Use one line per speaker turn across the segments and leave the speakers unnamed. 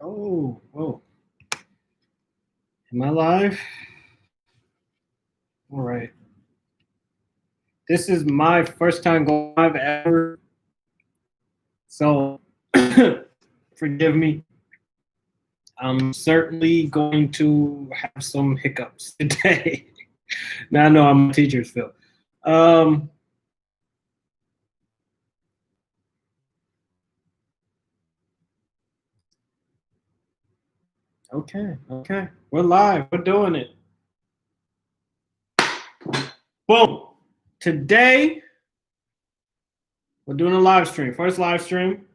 Oh, oh. Am I live? All right. This is my first time going live ever. So forgive me. I'm certainly going to have some hiccups today. Now I know how my teachers feel. Um, okay. We're live. We're doing it. Boom. Today, we're doing a live stream. First live stream.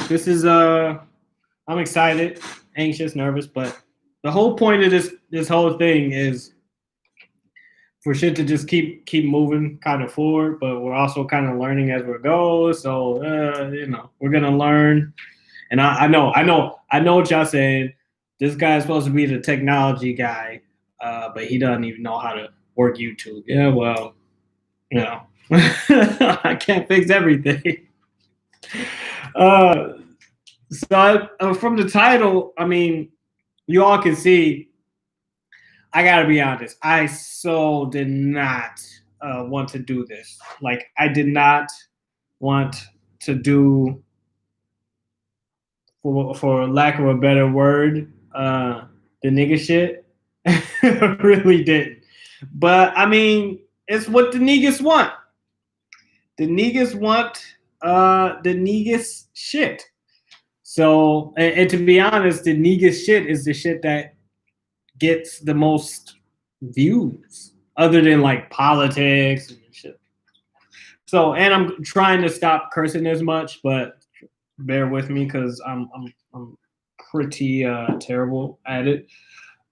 This is I'm excited, anxious, nervous, but the whole point of this whole thing is for shit to just keep moving kind of forward, but we're also kind of learning as we go. So we're gonna learn. And I know what y'all saying. This guy's supposed to be the technology guy, but he doesn't even know how to work YouTube. Yeah, well, you know, I can't fix everything. So from the title, I mean, you all can see. I gotta be honest. I so did not want to do this. Like, I did not want to do, for lack of a better word, the nigga shit. Really didn't. But I mean, it's what the niggas want. The niggas want the niggas shit. So, and to be honest, the niggas shit is the shit that gets the most views, other than like politics and shit. So, and I'm trying to stop cursing as much, but bear with me because I'm pretty terrible at it.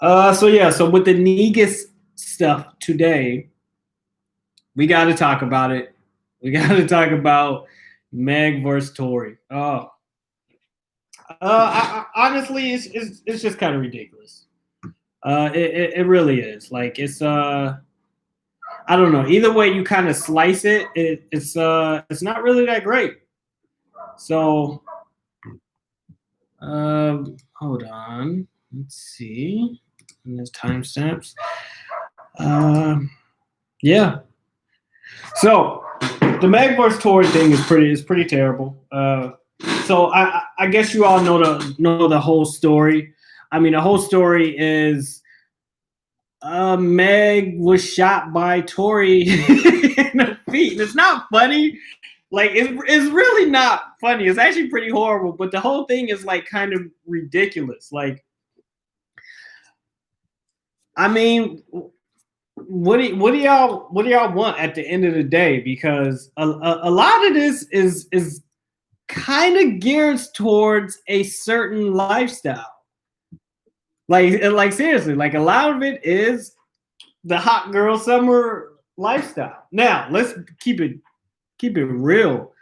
So with the negus stuff today, we got to talk about it. We got to talk about Meg vs Torey. Oh, honestly, it's just kind of ridiculous. It really is. Like, it's I don't know. Either way you kind of slice it, it's not really that great. So, hold on. Let's see. And there's timestamps. Yeah. So the Meg vs Torey thing is pretty terrible. So I guess you all know the whole story. I mean, the whole story is Meg was shot by Torey in the feet. And it's not funny. Like, it's really not funny. It's actually pretty horrible. But the whole thing is like kind of ridiculous. Like, I mean, what do y'all want at the end of the day? Because a lot of this is kind of geared towards a certain lifestyle. Like seriously, like a lot of it is the hot girl summer lifestyle. Now, let's keep it real.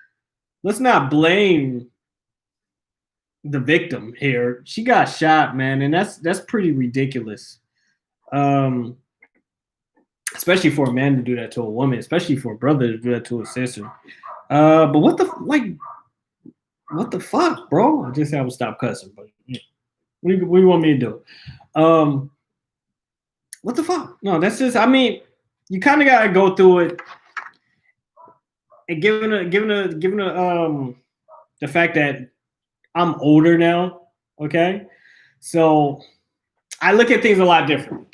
Let's not blame the victim here. She got shot, man, and that's pretty ridiculous. Especially for a man to do that to a woman, especially for a brother to do that to a sister. But what the fuck, bro? I just said I would stop cussing, but what do you want me to do? What the fuck? No, that's just. I mean, you kind of gotta go through it, and given the fact that I'm older now, okay, so I look at things a lot different.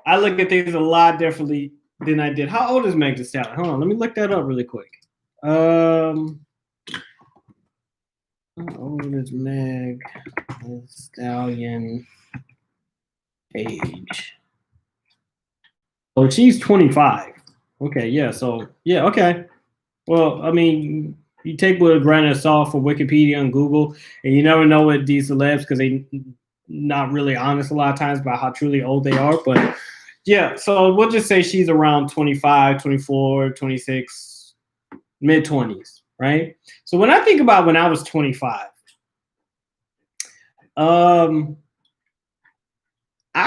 I look at things a lot differently than I did. How old is Meg Thee Stallion? Hold on, let me look that up really quick. How old is Meg Thee Stallion age? Oh, she's 25. Okay, yeah. So yeah, okay. Well, I mean, you take with a grain of salt for Wikipedia and Google, and you never know with these celebs because they not really honest a lot of times about how truly old they are. But yeah, so we'll just say she's around 25, 24, 26, mid 20s, right? So when I think about when I was 25, I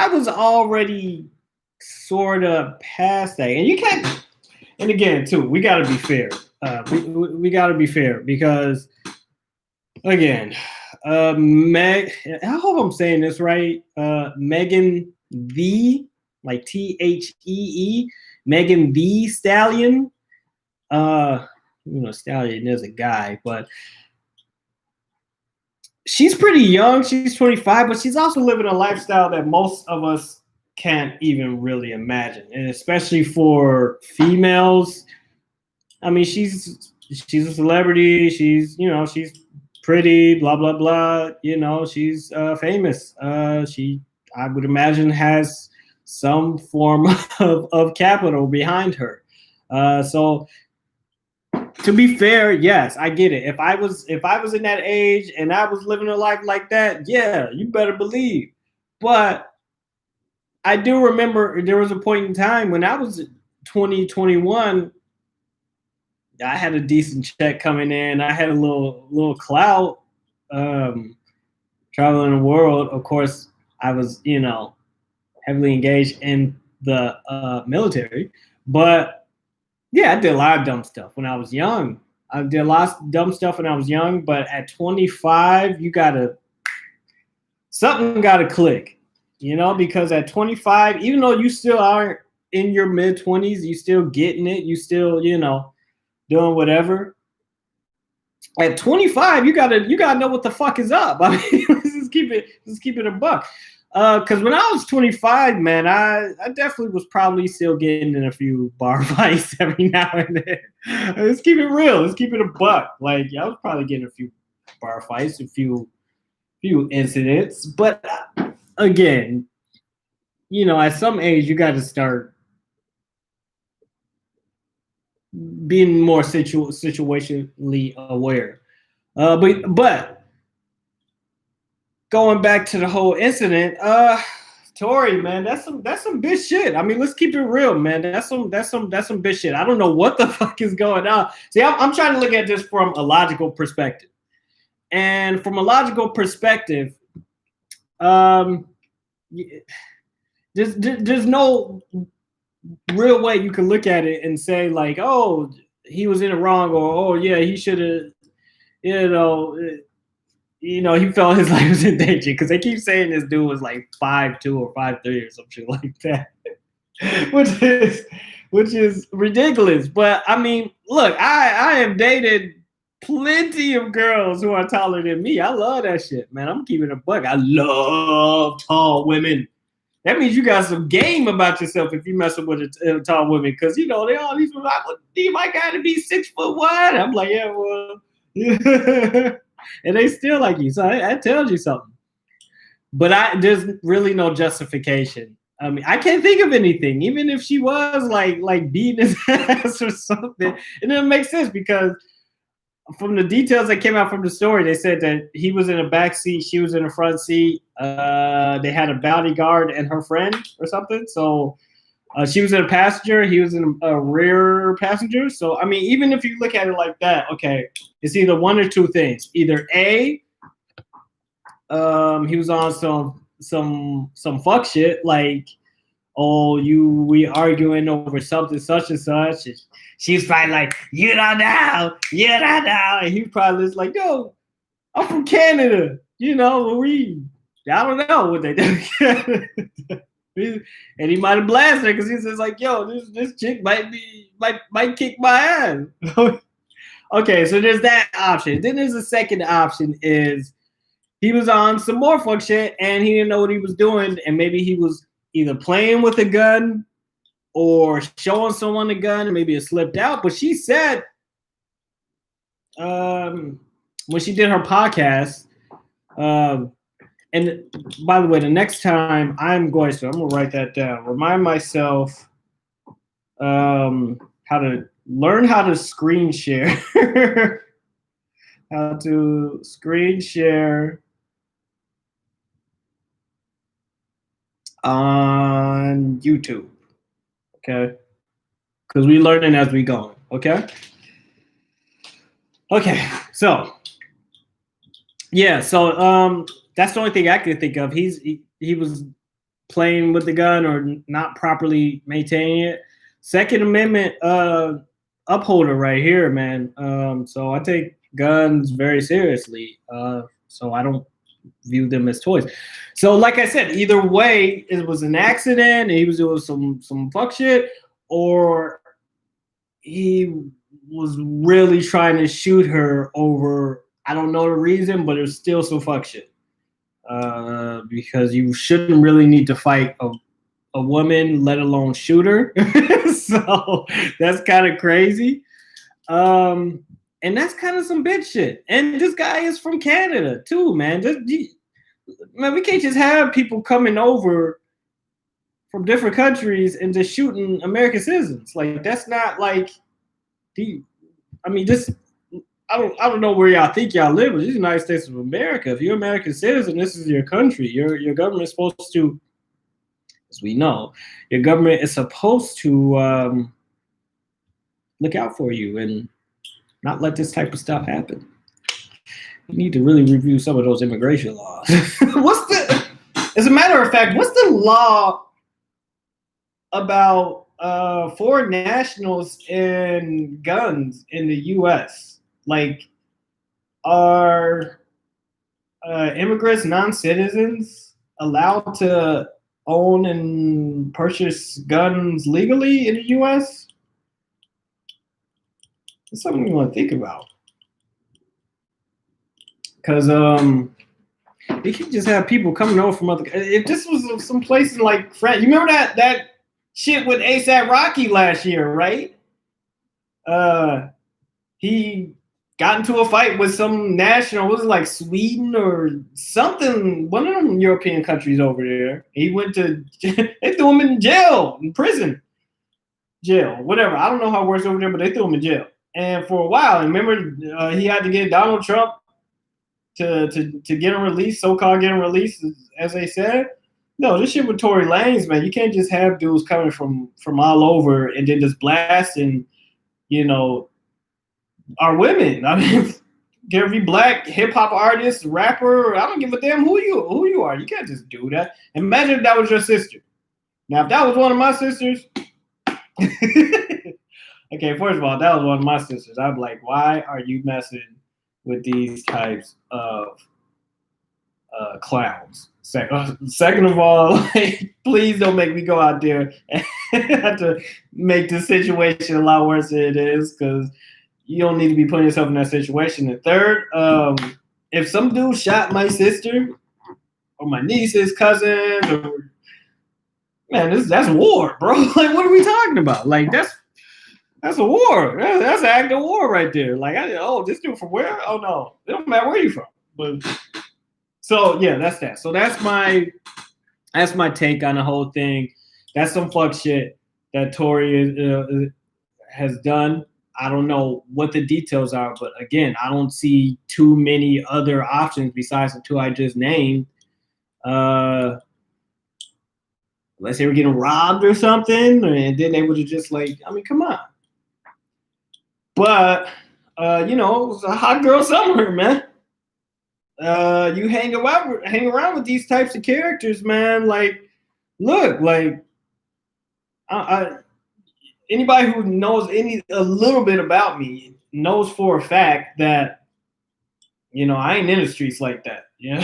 was already sort of past that. And you can't, and again, too, we got to be fair. We got to be fair because, again, Meg. I hope I'm saying this right. Megan like Thee, Megan the Stallion. Stallion is a guy, but she's pretty young. She's 25, but she's also living a lifestyle that most of us can't even really imagine, and especially for females. I mean, she's a celebrity. She's pretty, blah blah blah. She's famous. She, I would imagine, has some form of capital behind her. So to be fair, yes, I get it. If I was in that age and I was living a life like that, yeah, you better believe. But I do remember there was a point in time when I was 20, 21, I had a decent check coming in. I had a little clout, traveling the world. Of course, I was, heavily engaged in the military. But yeah, I did a lot of dumb stuff when I was young. I did a lot of dumb stuff when I was young. But at 25, something gotta click, because at 25, even though you still aren't in your mid 20s, you still getting it. You still, doing whatever. At 25, you gotta know what the fuck is up. I mean, let's just keep it a buck. Because when I was 25, man, I definitely was probably still getting in a few bar fights every now and then. Let's keep it real. Let's keep it a buck. Like, I was probably getting a few bar fights, a few incidents. But again, at some age, you got to start being more situationally aware. But going back to the whole incident, Torey, man, that's some bitch shit. I mean, let's keep it real, man. That's some bitch shit. I don't know what the fuck is going on. See, I'm trying to look at this from a logical perspective, and from a logical perspective, there's no real way you can look at it and say, like, oh, he was in it wrong, or oh yeah, he should have, he felt his life was in danger, because they keep saying this dude was like 5'2" or 5'3" or some shit like that, which is ridiculous. But I mean, look, I have dated plenty of girls who are taller than me. I love that shit, man. I'm keeping a buck. I love tall women. That means you got some game about yourself if you messing with a tall women, because they all these like, well, you might gotta be 6'1". I'm like, yeah, well, yeah. And they still like you, so that tells you something. But there's really no justification. I mean, I can't think of anything. Even if she was like beating his ass or something, it doesn't make sense, because from the details that came out from the story, they said that he was in a back seat, she was in the front seat. They had a bodyguard and her friend or something. So she was in a passenger, he was in a rear passenger. So I mean, even if you look at it like that, okay, it's either one or two things. Either A, he was on some fuck shit, like, oh, we arguing over something such and such. And she's probably like, you don't know. And he probably is like, yo, I'm from Canada. I don't know what they do. And he might have blasted her, because he says like, yo, this chick might kick my ass. Okay, so there's that option. Then there's a second option, is he was on some more fuck shit and he didn't know what he was doing, and maybe he was either playing with a gun or showing someone a gun, and maybe it slipped out. But she said, when she did her podcast, and by the way, the next time I'm gonna write that down. Remind myself how to screen share. How to screen share on YouTube. Okay? Because we're learning as we go. Okay? Okay, so yeah, so that's the only thing I can think of. He was playing with the gun or not properly maintaining it. Second Amendment upholder right here, man. So I take guns very seriously. So I don't view them as toys. So like I said, either way, it was an accident, he was doing some fuck shit, or he was really trying to shoot her over, I don't know the reason, but it was still some fuck shit. Because you shouldn't really need to fight a woman, let alone shoot her. So that's kind of crazy. And that's kind of some bitch shit. And this guy is from Canada too, man. Man, we can't just have people coming over from different countries and just shooting American citizens. Like that's not like I mean, this I don't know where y'all think y'all live, but this is the United States of America. If you're an American citizen, this is your country. Your government is supposed to, as we know, your government is supposed to look out for you and not let this type of stuff happen. You need to really review some of those immigration laws. As a matter of fact, what's the law about foreign nationals and guns in the U.S.? Like, are immigrants, non-citizens, allowed to own and purchase guns legally in the U.S.? It's something you want to think about. Because you can just have people coming over from other. If this was some places like France, you remember that shit with ASAP Rocky last year, right? He got into a fight with some national, was it like Sweden or something, one of them European countries over there. He went to, they threw him in jail, in prison, jail, whatever. I don't know how it works over there, but they threw him in jail. And for a while, and remember, he had to get Donald Trump to get him released, so-called get him released, as they said. No, this shit with Tory Lanez, man, you can't just have dudes coming from all over and then just blasting, you know, our women. I mean, every black hip hop artist, rapper, I don't give a damn who you are. You can't just do that. Imagine if that was your sister. Now, if that was one of my sisters, okay, first of all, that was one of my sisters. I'd be like, why are you messing with these types of clowns? Second of all, like, please don't make me go out there and have to make the situation a lot worse than it is, because you don't need to be putting yourself in that situation. And third, if some dude shot my sister or my niece's cousins, or man, that's war, bro. Like, what are we talking about? Like, that's a war. That's an act of war right there. Like, this dude from where? Oh no, it don't matter where you from. But so yeah, that's that. So that's my take on the whole thing. That's some fuck shit that Tory has done. I don't know what the details are, but again, I don't see too many other options besides the two I just named. Unless they were getting robbed or something, and then they would have just like, I mean, come on. But you know, it was a hot girl summer, man. You hang around with these types of characters, man. Like, look, like, anybody who knows a little bit about me knows for a fact that, you know, I ain't in the streets like that. Yeah,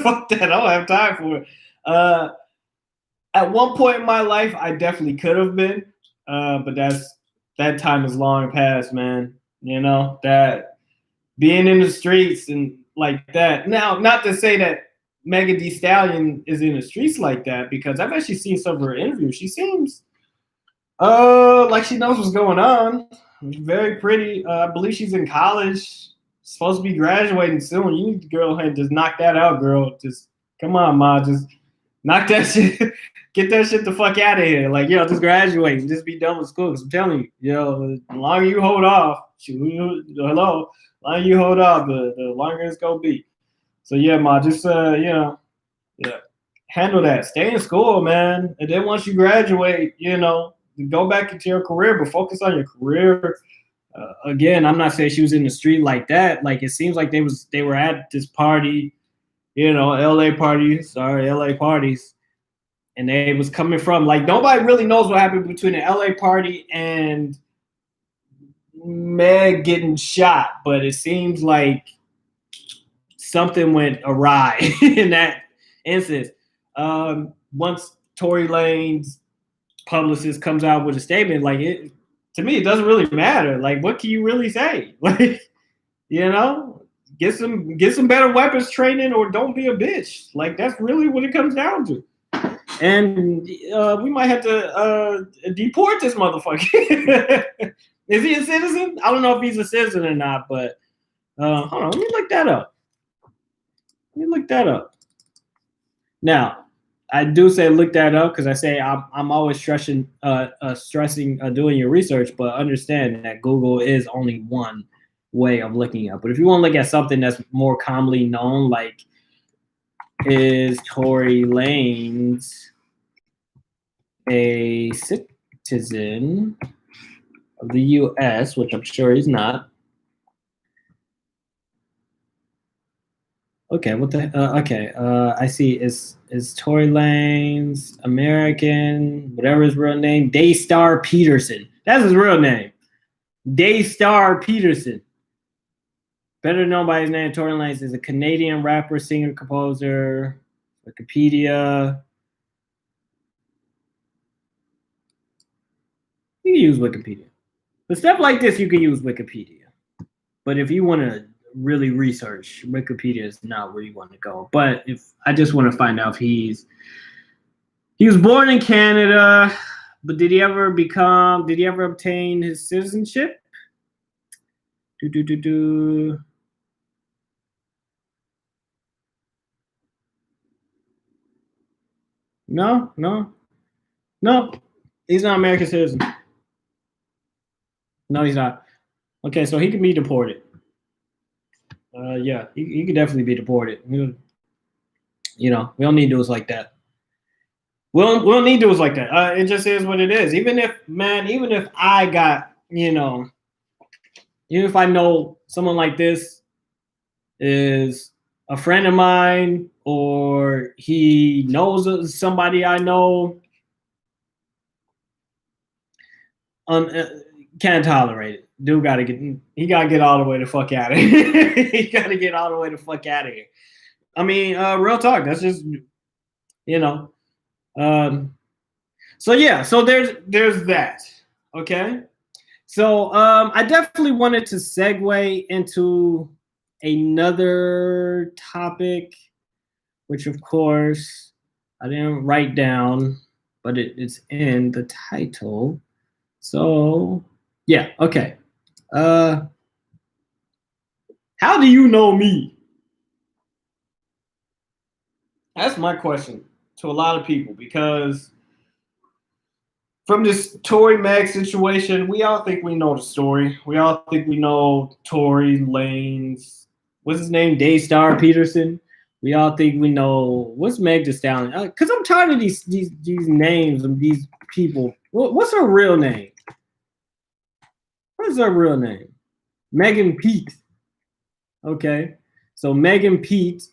fuck that. I don't have time for it. At one point in my life, I definitely could have been, but that time is long past, man. You know, that being in the streets and like that. Now, not to say that Megan Thee Stallion is in the streets like that, because I've actually seen some of her interviews. She seems like she knows what's going on. Very pretty. I believe she's in college. Supposed to be graduating soon. You need to go ahead and just knock that out, girl. Just come on, ma. Just knock that shit. Get that shit the fuck out of here. Like, just graduate and just be done with school. Because I'm telling you, the longer you hold off, the longer you hold off, the longer it's gonna be. So yeah, ma, just handle that. Stay in school, man. And then once you graduate, go back into your career, but focus on your career. Again, I'm not saying she was in the street like that. Like, it seems like they were at this party, LA parties, and they was coming from, like, nobody really knows what happened between the LA party and Meg getting shot, but it seems like something went awry in that instance. Once Tory Lane's publicist comes out with a statement, like it, to me, it doesn't really matter. Like, what can you really say? Like, you know, get some better weapons training, or don't be a bitch. Like, that's really what it comes down to. And we might have to deport this motherfucker. Is he a citizen? I don't know if he's a citizen or not, but hold on, let me look that up. Now, I do say look that up because I say I'm always stressing doing your research, but understand that Google is only one way of looking up. But if you want to look at something that's more commonly known, like is Tory Lanez a citizen of the U.S., which I'm sure he's not. Okay, what the? Okay, I see. Is Tory Lanez American? Whatever his real name, Daystar Peterson. That's his real name, Daystar Peterson. Better known by his name, Tory Lanez is a Canadian rapper, singer, composer. Wikipedia. You can use Wikipedia. For stuff like this, you can use Wikipedia. But if you want to really research, Wikipedia is not where you want to go. But if I just want to find out if he was born in Canada, but did he ever obtain his citizenship? No. He's not an American citizen. No, he's not. Okay, so he can be deported. Yeah, he could definitely be deported. You know, we don't need dudes like that. We don't need dudes like that. It just is what it is. Even if I got, you know, even if I know someone like this is a friend of mine or he knows somebody I know, can't tolerate it. Dude gotta get all the way the fuck out of here. He gotta get all the way the fuck out of here. I mean, real talk. That's just, you know. So yeah, so there's that. Okay. So I definitely wanted to segue into another topic, which of course I didn't write down, but it's in the title. So yeah, okay. How do you know me? That's my question to a lot of people, because from this Tory Meg situation, we all think we know the story. We all think we know Tory Lanez. What's his name? Daystar Peterson. We all think we know what's Meg Thee Stallion. Because I'm tired of these names of these people. What's her real name? What's her real name? Megan Pete. Okay, so Megan Pete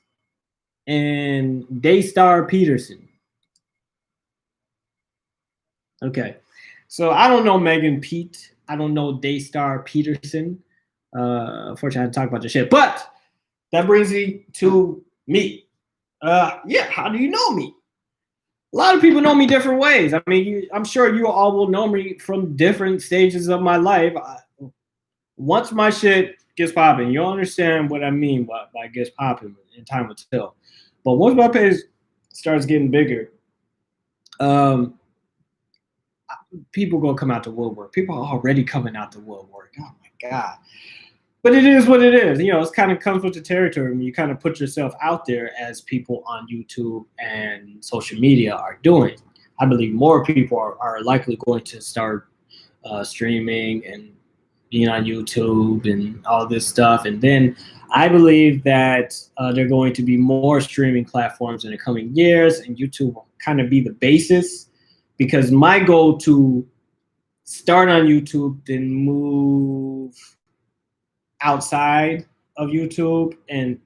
and Daystar Peterson. Okay, so I don't know Megan Pete. I don't know Daystar Peterson. Unfortunately, I had to talk about this shit. But that brings me to me. Yeah, how do you know me? A lot of people know me different ways. I mean, I'm sure you all will know me from different stages of my life. Once my shit gets popping, you'll understand what I mean by gets popping, and time will tell. But once my page starts getting bigger, people gonna come out the woodwork. People are already coming out the woodwork. Oh my God. But it is what it is. You know, it kind of comes with the territory when you kind of put yourself out there, as people on YouTube and social media are doing. I believe more people are likely going to start streaming and being on YouTube and all this stuff. And then I believe that there are going to be more streaming platforms in the coming years, and YouTube will kind of be the basis, because my goal to start on YouTube, then move outside of YouTube, and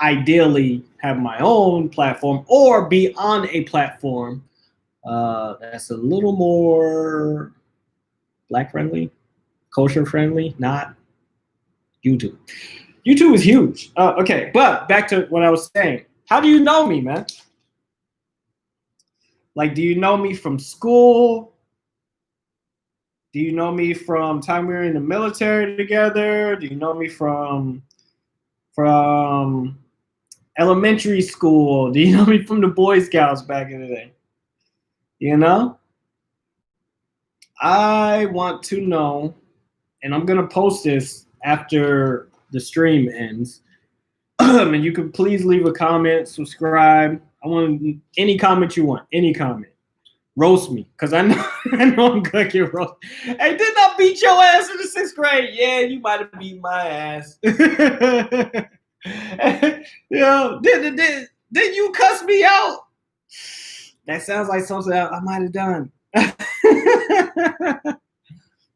ideally have my own platform or be on a platform that's a little more black friendly, culture friendly, not YouTube. YouTube is huge. Okay, but back to what I was saying. How do you know me, man? Like, do you know me from school? Do you know me from time we were in the military together? Do you know me from elementary school? Do you know me from the Boy Scouts back in the day? You know? I want to know, and I'm gonna post this after the stream ends. And you can please leave a comment, subscribe. I want any comment you want, any comment. Roast me, because I know I'm gonna get roasted. Hey, didn't I beat your ass in the 6th grade? Yeah, you might have beat my ass. Did you cuss me out? That sounds like something I might have done.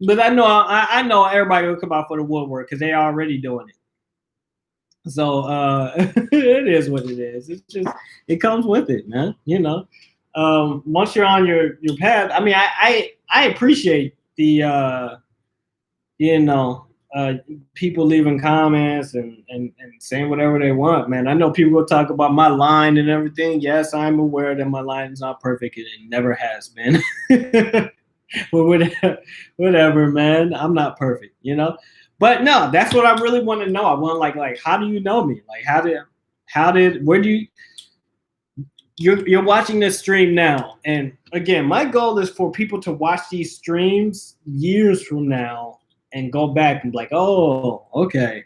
But I know everybody will come out for the woodwork because they already doing it. So it is what it is. It's just, it comes with it, man. You know, once you're on your path, I mean, I appreciate the people leaving comments and saying whatever they want, man. I know people will talk about my line and everything. Yes, I'm aware that my line is not perfect and it never has been. But whatever, man. I'm not perfect, you know. But no, that's what I really want to know. I want like how do you know me? Like where do you're watching this stream now? And again, my goal is for people to watch these streams years from now and go back and be like, oh, okay,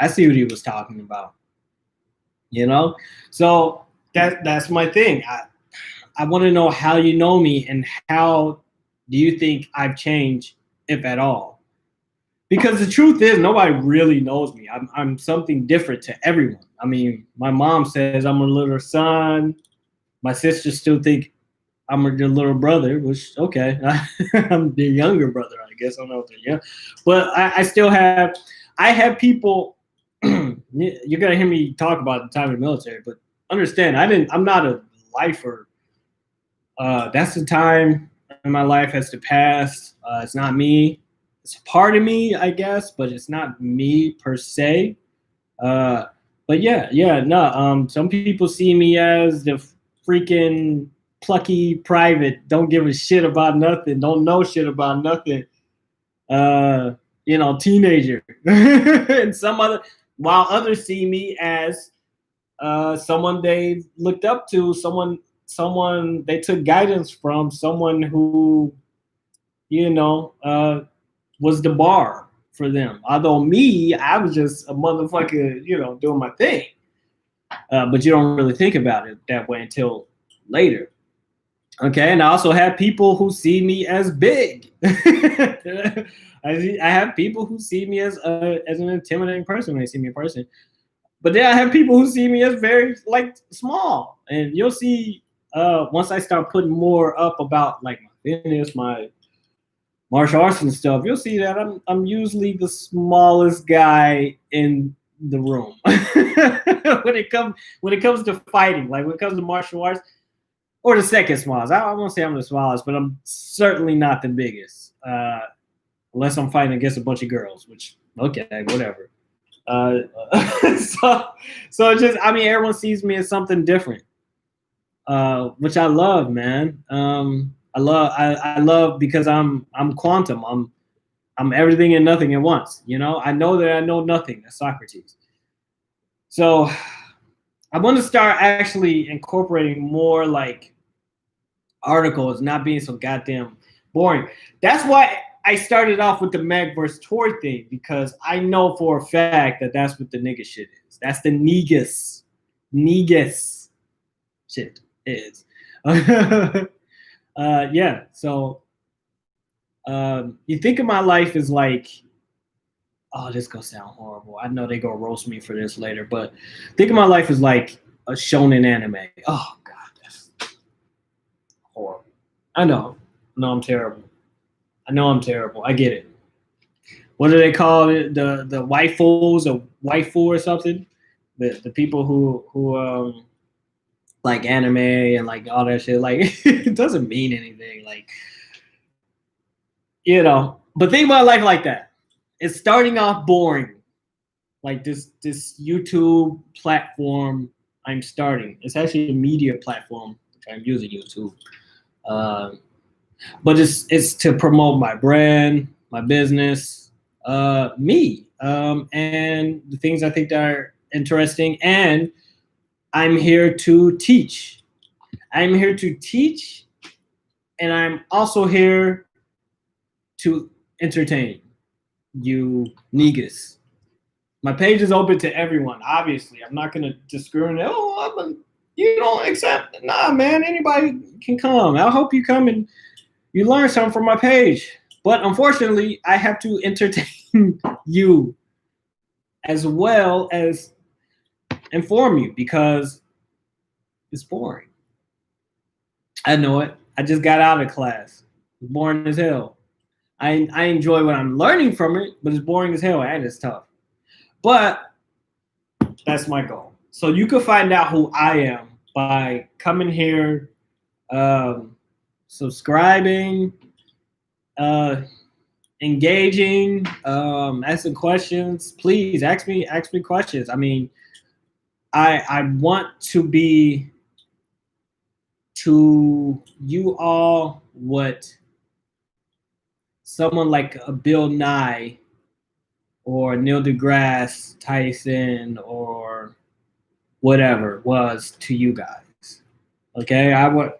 I see what he was talking about. You know? So that's my thing. I want to know how you know me and how do you think I've changed, if at all? Because the truth is, nobody really knows me. I'm something different to everyone. I mean, my mom says I'm a little son. My sisters still think I'm their little brother, which, okay. I'm their younger brother, I guess. I don't know if they're young. But I still have, I have people, you're going to hear me talk about the time in the military, but understand, I'm not a lifer. That's the time in my life has to pass. It's not me. It's a part of me, I guess, but it's not me per se. But no. Some people see me as the freaking plucky private, don't give a shit about nothing, don't know shit about nothing. Teenager. And while others see me as someone they looked up to, someone they took guidance from, someone who, was the bar for them. Although me, I was just a motherfucker, doing my thing. But you don't really think about it that way until later. Okay, and I also have people who see me as big. I have people who see me as an intimidating person when they see me in person. But then I have people who see me as very small. And you'll see once I start putting more up about my fitness, my martial arts and stuff, you'll see that I'm usually the smallest guy in the room. when it comes to fighting, when it comes to martial arts, or the second smallest. I won't say I'm the smallest, but I'm certainly not the biggest, unless I'm fighting against a bunch of girls, which, okay, whatever. So just, I mean, everyone sees me as something different, which I love, man. I love because I'm quantum. I'm everything and nothing at once. I know that I know nothing. That's Socrates. So I want to start actually incorporating more articles, not being so goddamn boring. That's why I started off with the Meg vs Torey thing, because I know for a fact that that's what the nigga shit is. That's the negus shit is. Yeah. So you think of my life as oh, this gonna sound horrible. I know they gonna roast me for this later, but think of my life as a shonen anime. Oh God, that's horrible. I know. No, I'm terrible. I know I'm terrible. I get it. What do they call it? The waifus, or waifu or something? The people who like anime and all that shit. It doesn't mean anything. But think about life like that. It's starting off boring. like this YouTube platform I'm starting. It's actually a media platform, which I'm using YouTube. Uh, but it's to promote my brand, my business, me, and the things I think that are interesting. And I'm here to teach. I'm here to teach, and I'm also here to entertain you niggas. My page is open to everyone. Obviously, I'm not gonna discriminate. You don't accept. Nah, man. Anybody can come. I hope you come and you learn something from my page. But unfortunately, I have to entertain you as well as inform you because it's boring. I know it. I just got out of class. It's boring as hell. I enjoy what I'm learning from it, but it's boring as hell and it's tough. But that's my goal. So you can find out who I am by coming here, subscribing, engaging, asking questions. Please ask me questions. I mean, I want to be to you all what someone like a Bill Nye or Neil deGrasse Tyson or whatever was to you guys. Okay, I want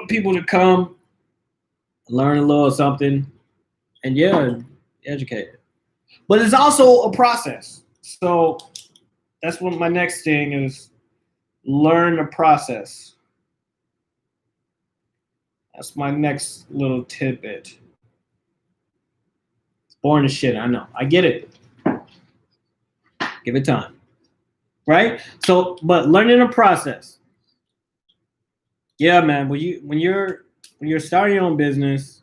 people to come, learn a little something, and yeah, educate. But it's also a process. So that's what my next thing is: learn the process. That's my next little tidbit. It's boring as shit, I know. I get it. Give it time. Right? So, but learning the process. Yeah, man. When you're starting your own business,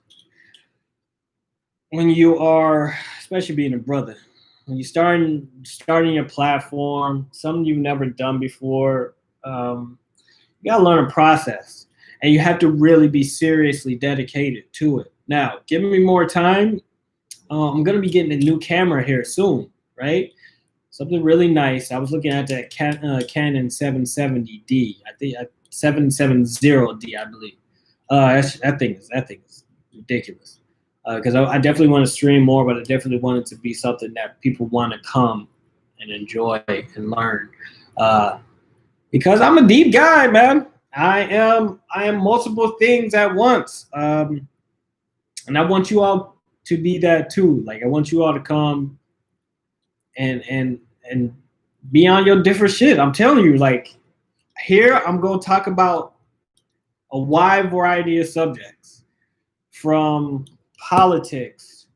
when you are, especially being a brother, when you starting your platform, something you've never done before, you gotta learn a process, and you have to really be seriously dedicated to it. Now, give me more time. I'm gonna be getting a new camera here soon, right? Something really nice. I was looking at that Canon 770D. I think 770D, I believe. That thing is ridiculous. Because I definitely want to stream more, but I definitely want it to be something that people want to come and enjoy and learn. Because I'm a deep guy, man. I am multiple things at once, and I want you all to be that too. Like I want you all to come and be on your different shit. I'm telling you, like here I'm gonna talk about a wide variety of subjects, from politics,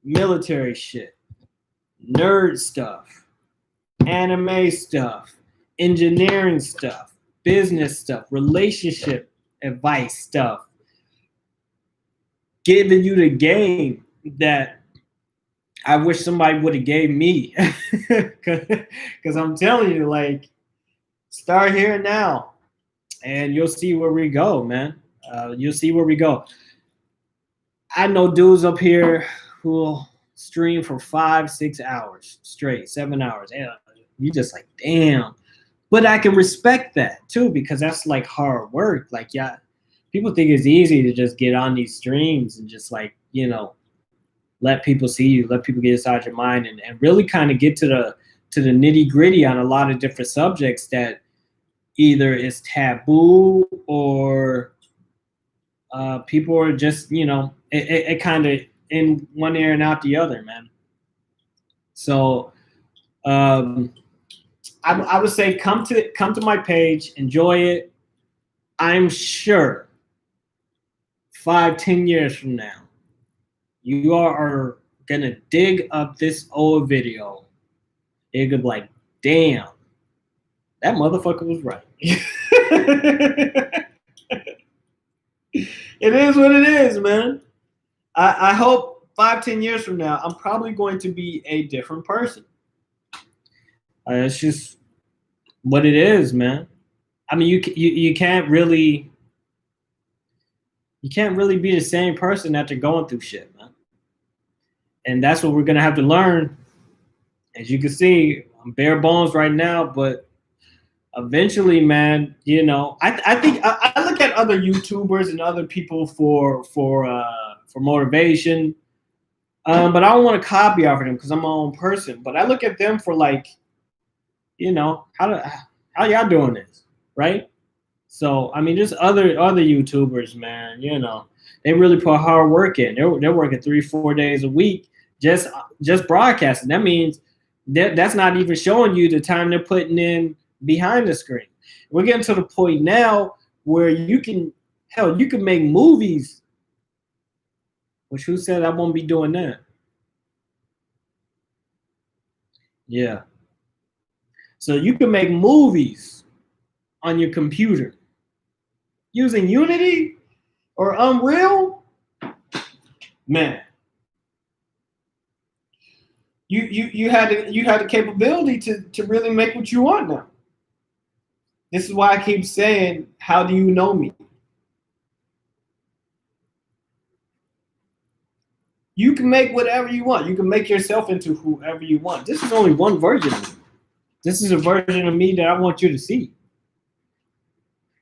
military shit, nerd stuff, anime stuff, engineering stuff, business stuff, relationship advice stuff, giving you the game that I wish somebody would have gave me. Because I'm telling you, like, start here now and you'll see where we go, man. You'll see where we go. I know dudes up here who will stream for 5-6 hours straight, 7 hours. And you just like, damn. But I can respect that too, because that's like hard work. Like, yeah, people think it's easy to just get on these streams and just like, you know, let people see you, let people get inside your mind, and really kind of get to the nitty gritty on a lot of different subjects that either is taboo or people are just, you know, it kind of in one ear and out the other, man. So I would say come to my page, enjoy it. I'm sure 5-10 years from now, you are gonna dig up this old video. You're gonna be like, damn, that motherfucker was right. It is what it is, man. I hope 5-10 years from now, I'm probably going to be a different person. It's just what it is, man. I mean, you can't really be the same person after going through shit, man. And that's what we're gonna have to learn As you can see, I'm bare bones right now, but eventually, man, you know, I think I look at other YouTubers and other people for motivation, but I don't want to copy off of them because I'm my own person. But I look at them for like, you know, how y'all doing this, right? So I mean, just other YouTubers, man, you know, they really put hard work in. They're working 3-4 days a week just just broadcasting. That means that's not even showing you the time they're putting in behind the screen. We're getting to the point now where you can hell you can make movies. Which who said I won't be doing that? Yeah. So you can make movies on your computer using Unity or Unreal, man. You had the capability to really make what you want now. This is why I keep saying, how do you know me? You can make whatever you want. You can make yourself into whoever you want. This is only one version of me. This is a version of me that I want you to see.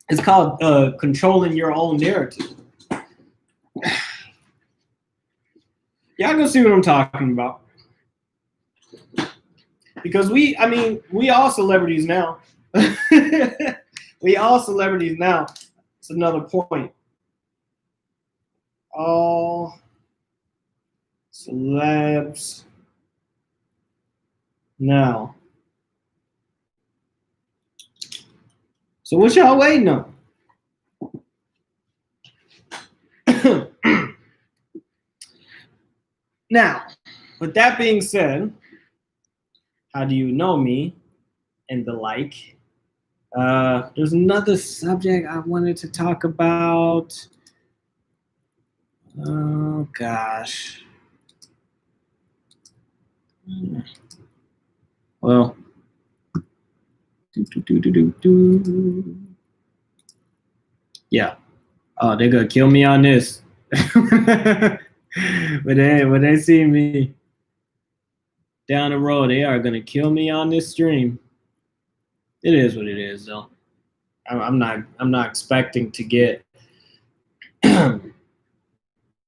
It's called controlling your own narrative. Y'all go see what I'm talking about. Because we all celebrities now. We all celebrities now. It's another point. All celebs now. So what y'all waiting on? Now, with that being said, how do you know me and the like? There's another subject I wanted to talk about. Oh gosh. Well, yeah. Oh, they're gonna kill me on this. When they see me down the road, they are gonna kill me on this stream. It is what it is, though. I'm not expecting to get a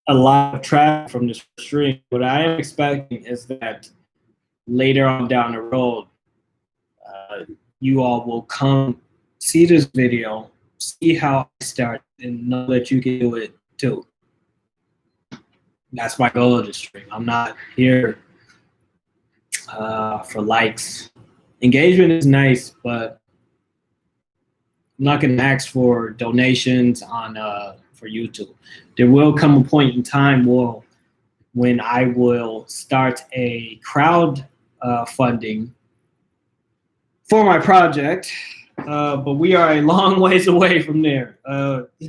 lot of traffic from this stream. What I am expecting is that later on down the road, you all will come see this video, see how I start, and know that you can do it too. That's my goal of the stream. I'm not here for likes. Engagement is nice, but I'm not going to ask for donations on for YouTube. There will come a point in time when I will start a crowd funding for my project, but we are a long ways away from there.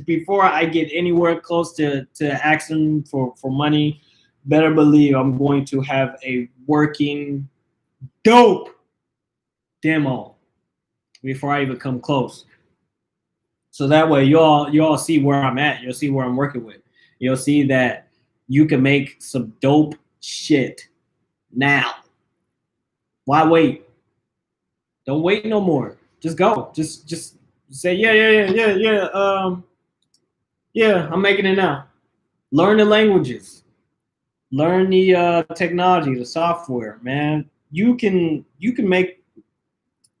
Before I get anywhere close to asking for money, better believe I'm going to have a working dope demo before I even come close. So that way you all see where I'm at. You'll see where I'm working with. You'll see that you can make some dope shit now. Why wait? Don't wait no more. Just go. Just say yeah. Yeah, I'm making it now. Learn the languages. Learn the technology, the software, man. You can make.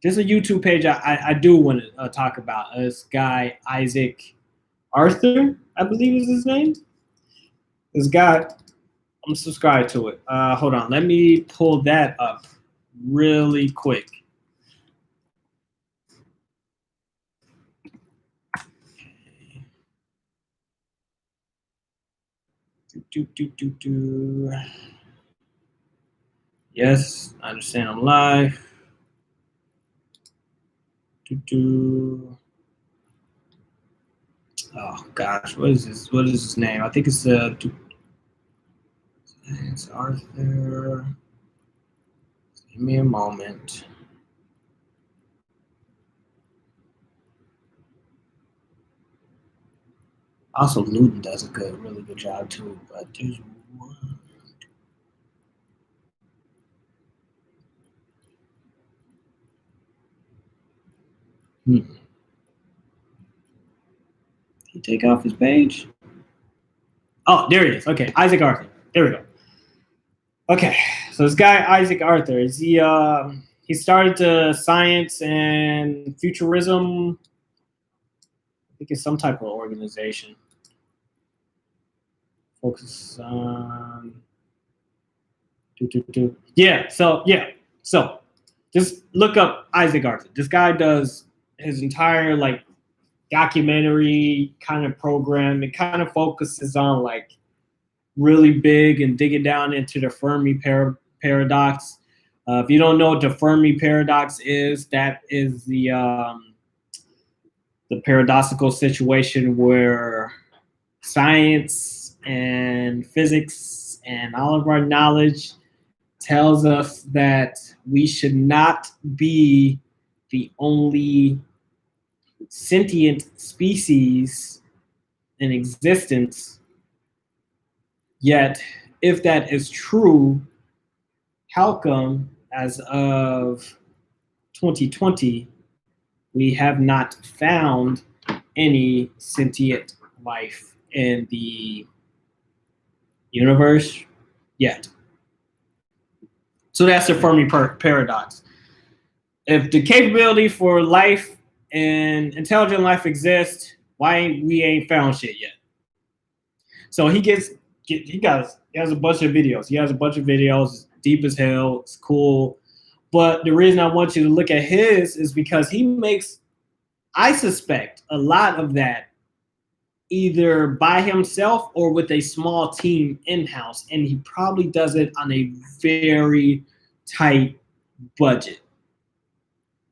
There's a YouTube page I do want to talk about. This guy Isaac Arthur, I believe is his name. This guy, I'm subscribed to it. Hold on, let me pull that up really quick. Yes, I understand I'm live. Oh gosh, what is this? What is his name? I think it's Arthur. Give me a moment. Also, Luton does a really good job too. But there's one. He take off his page? Oh, there he is. Okay, Isaac Arthur. There we go. Okay, so this guy Isaac Arthur is he started the science and futurism. I think it's some type of organization. Focus on. Yeah. So just look up Isaac Arthur. This guy does his entire like documentary kind of program. It kind of focuses on like really big and digging down into the Fermi paradox. If you don't know what the Fermi paradox is, that is the paradoxical situation where science and physics and all of our knowledge tells us that we should not be the only sentient species in existence. Yet, if that is true, how come as of 2020, we have not found any sentient life in the universe yet? So that's the Fermi paradox. If the capability for life and intelligent life exists, why we ain't found shit yet? So he has a bunch of videos. He has a bunch of videos. It's deep as hell. It's cool. But the reason I want you to look at his is because he makes, I suspect, a lot of that either by himself or with a small team in-house. And he probably does it on a very tight budget.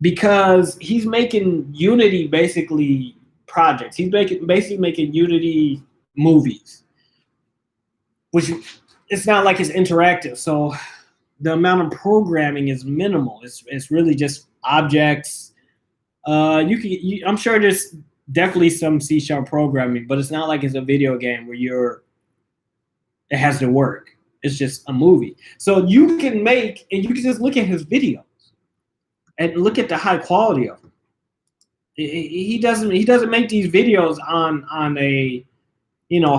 Because he's making Unity basically projects. He's basically making Unity movies. Which it's not like it's interactive. So the amount of programming is minimal. It's really just objects. I'm sure there's definitely some C# programming, but it's not like it's a video game where it has to work. It's just a movie. So you can just look at his videos and look at the high quality of them. He doesn't make these videos on a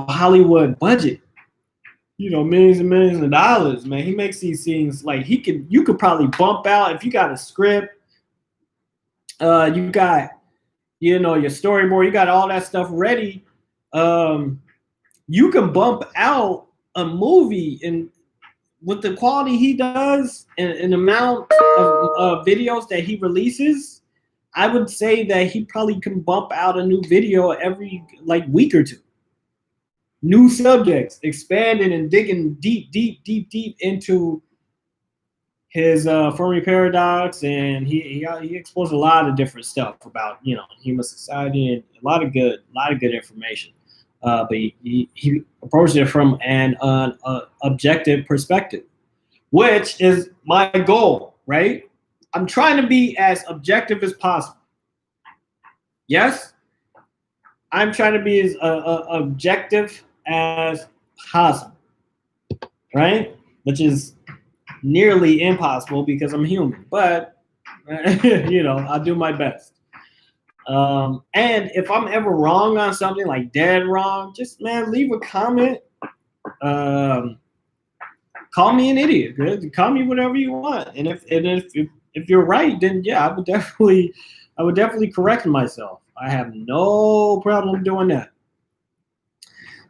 Hollywood budget. Millions and millions of dollars, man. He makes these things like you could probably bump out if you got a script. You got, your storyboard, you got all that stuff ready. You can bump out a movie and with the quality he does and the amount of videos that he releases, I would say that he probably can bump out a new video every week or two. New subjects, expanding and digging deep into his Fermi paradox, and he explores a lot of different stuff about human society and a lot of good information. But he approaches it from an objective perspective, which is my goal, right? I'm trying to be as objective as possible. Yes, I'm trying to be as objective as possible, right? Which is nearly impossible because I'm human, but I do my best. And if I'm ever wrong on something, like dead wrong, just leave a comment. Call me an idiot. Good? Call me whatever you want. And if you're right, then yeah, I would definitely correct myself. I have no problem doing that.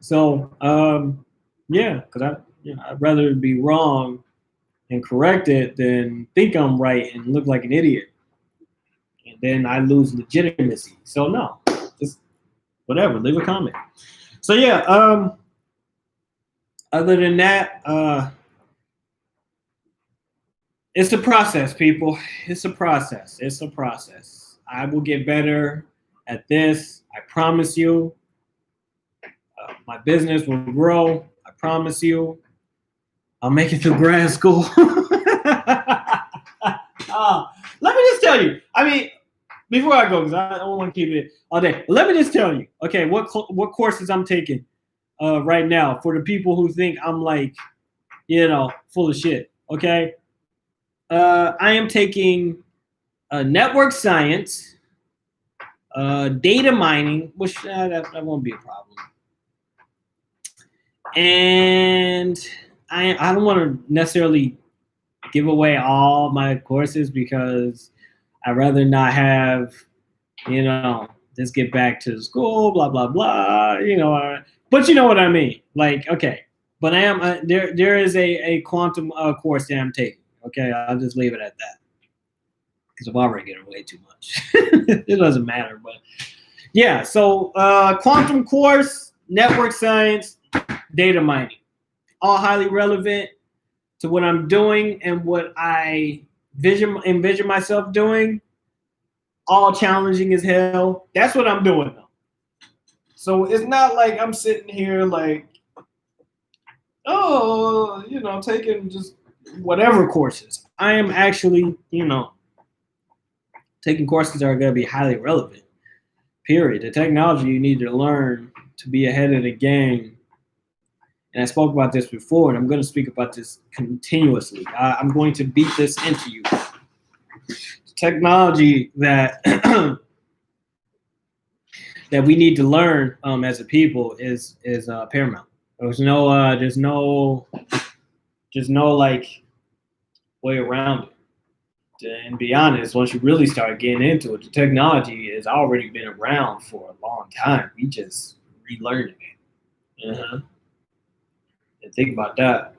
So yeah, because I'd rather be wrong and correct it than think I'm right and look like an idiot. And then I lose legitimacy. So no, just whatever, leave a comment. So yeah, other than that, it's a process, people. It's a process. I will get better at this. I promise you. My business will grow. I promise you. I'll make it through grad school. Let me just tell you. I mean, before I go, because I don't want to keep it all day. Let me just tell you. Okay, what courses I'm taking right now for the people who think I'm full of shit. Okay, I am taking network science, data mining, which that won't be a problem. And I don't want to necessarily give away all my courses because I'd rather not have, just get back to school, blah, blah, blah, but you know what I mean? Like, okay, but I am, there is a quantum course that I'm taking. Okay, I'll just leave it at that because I'm already getting away too much. It doesn't matter, but yeah, so quantum course, network science, data mining, all highly relevant to what I'm doing and what I envision myself doing. All challenging as hell. That's what I'm doing though. So it's not like I'm sitting here like, taking just whatever courses. I am actually, taking courses that are going to be highly relevant. Period. The technology you need to learn to be ahead of the game. And I spoke about this before, and I'm going to speak about this continuously. I'm going to beat this into you. Technology that that we need to learn as a people is paramount. There's no like way around it. And be honest, once you really start getting into it, the technology has already been around for a long time. We just relearning it. And think about that.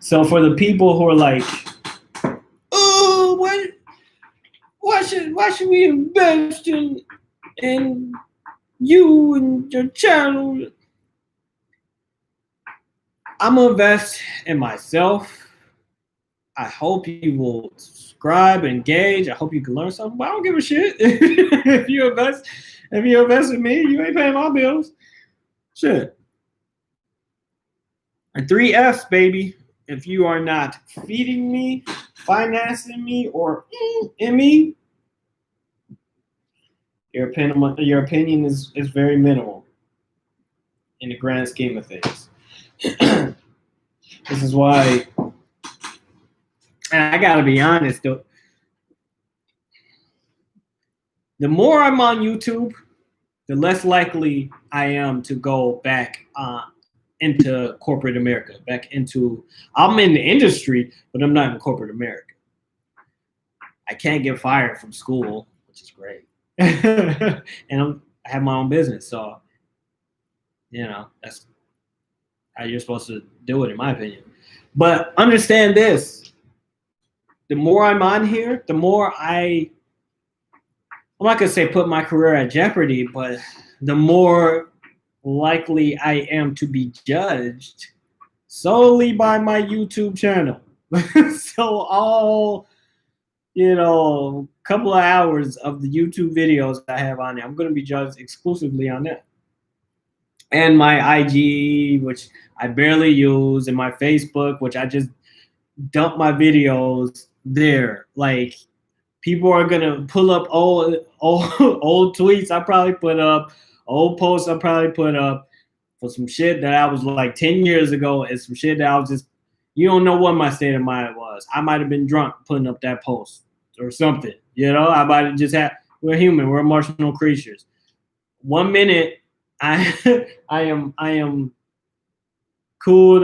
So for the people who are like, oh, why should we invest in you and your channel? I'm gonna invest in myself. I hope you will subscribe, engage. I hope you can learn something. But I don't give a shit if you invest in me. You ain't paying my bills. Shit. And 3 F's, baby. If you are not feeding me, financing me, or in me, your opinion is very minimal in the grand scheme of things. This is why, and I gotta be honest though, the more I'm on YouTube, the less likely I am to go back into corporate America, I'm in the industry, but I'm not in corporate America. I can't get fired from school, which is great. And I have my own business, so that's how you're supposed to do it, in my opinion. But understand this: the more I'm on here, the more I'm not gonna say put my career at jeopardy, but the more likely I am to be judged solely by my YouTube channel. So all couple of hours of the YouTube videos I have on there, I'm going to be judged exclusively on that. And my IG, which I barely use, and my Facebook, which I just dump my videos there. Like, people are going to pull up old tweets I probably put up, old posts I probably put up for some shit that I was like 10 years ago, and some shit that I was just, you don't know what my state of mind was. I might have been drunk putting up that post or something. I might have just had, we're human, we're emotional creatures. 1 minute I am cool.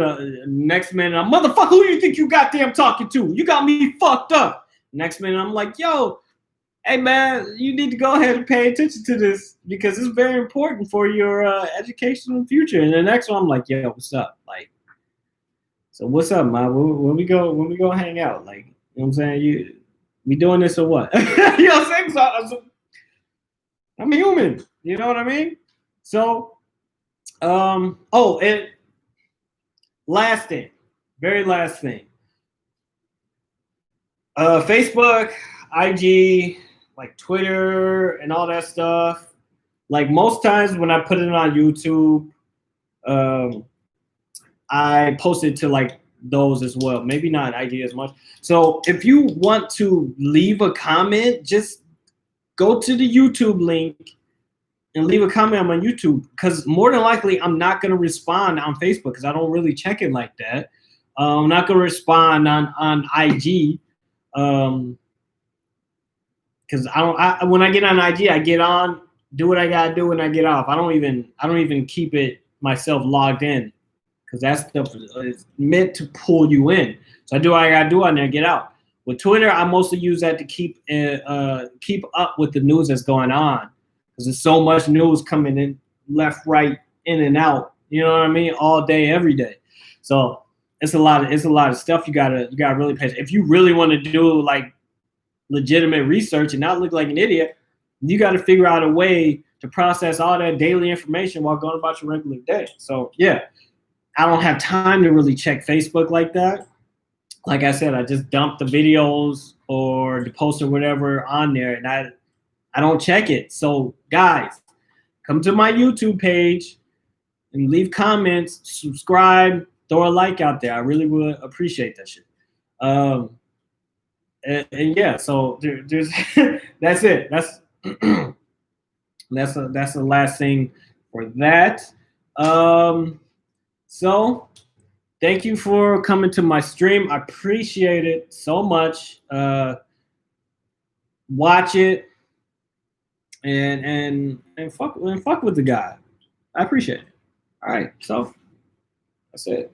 Next minute I'm, motherfucker, who you think you goddamn talking to? You got me fucked up. Next minute I'm like, yo, hey man, you need to go ahead and pay attention to this because it's very important for your educational future. And the next one I'm like, yo, what's up? Like, so what's up, man? When we go hang out, like, you know what I'm saying? We doing this or what? You know what I'm saying? So, I'm human. You know what I mean? So, and last thing, very last thing. Facebook, IG, like Twitter and all that stuff. Like, most times when I put it on YouTube, I post it to like those as well. Maybe not IG as much. So if you want to leave a comment, just go to the YouTube link and leave a comment on my YouTube, because more than likely I'm not going to respond on Facebook because I don't really check it like that. I'm not going to respond on IG. because when I get on IG, I get on, do what I gotta do, and I get off. I don't even keep it myself logged in, because that stuff is meant to pull you in. So I do what I gotta do on there, get out. With Twitter, I mostly use that to keep up with the news that's going on, because there's so much news coming in left, right, in and out. You know what I mean? All day, every day. So it's a lot of stuff you gotta really pay attention. If you really want to do like legitimate research and not look like an idiot, you got to figure out a way to process all that daily information while going about your regular day. So yeah, I don't have time to really check Facebook like that. Like I said, I just dump the videos or the post or whatever on there, and I don't check it. So guys, come to my YouTube page and leave comments, subscribe, throw a like out there. I really would appreciate that shit. And yeah, so there's that's it. That's that's the last thing for that. So thank you for coming to my stream. I appreciate it so much. Watch it and fuck with the guy. I appreciate it. All right, so that's it.